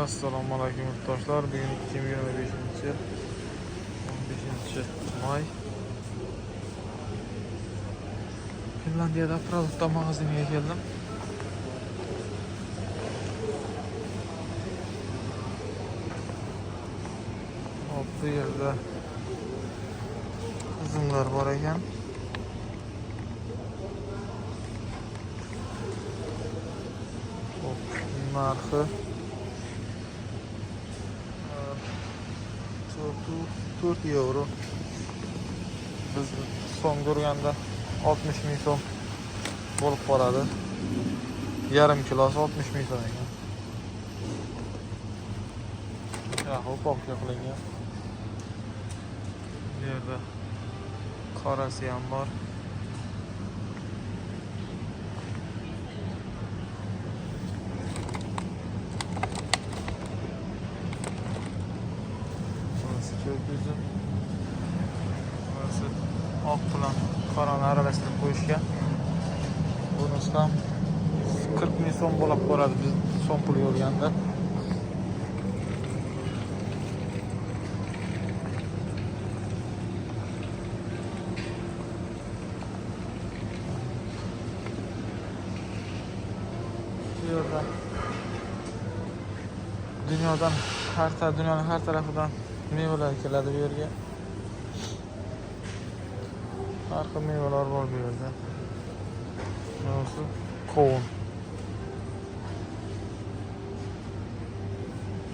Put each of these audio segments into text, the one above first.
Assalomu alaykum yurtdoshlar. Bugun 2025-yil 15-may. Finlandiyada Produktda magaziniga keldim. Bu yerda tizimlar bor ekan. Narxi 4 euro. Biz so'm ko'rganda 60 ming so'm bo'lib qoladi. Yarim kilosi 60 ming so'm ekan. Upakcha qilingan. Bu yerda qorasi ham bor. Ko'kuzim. Burası oq bilan qorani aralashtirib qo'yishgan. Bunisi ham 40 ming so'm bo'lib qoladi biz so'm pul yo'rganda. Bu yerda dunyoning har tarafidan meyveler keladi bu yerga. Har xil meyveler bor bu yerda. Bunisi qovun.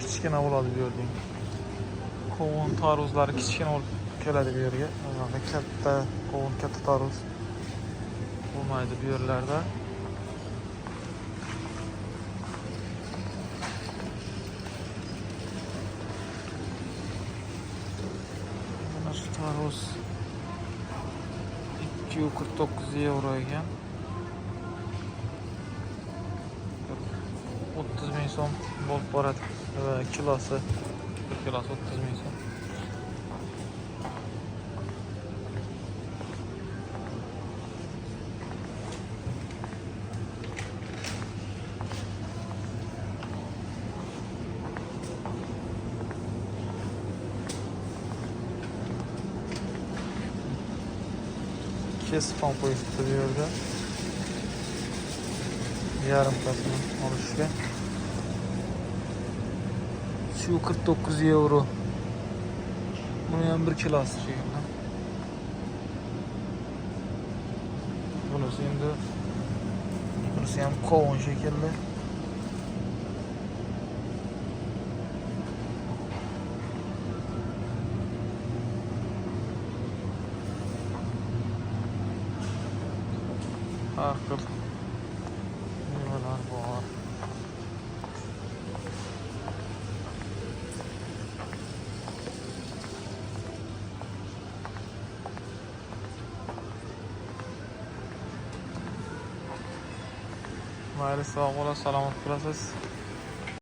Kichkina bo'ladi bu yerda. Qovun tarvuzlari kichkina bo'lib keladi bu yerga. Katta qovun, katta tarvuz bo'lmaydi bu yerlarda. Tarvuz 249 euro ekan. 30 ming so'm bo'lib boradi. Kilosi 30 ming so'm. Kesip ham qo'yishdi bu yerda. Yarimtasini olishga. Shu 49 euro. Buni ham 1 kilosi shekilli. Bunisi ham qovun shekilli. Har xil meyveler bor. Mayli, sog' bo'lasiz, salomat bo'lasiz.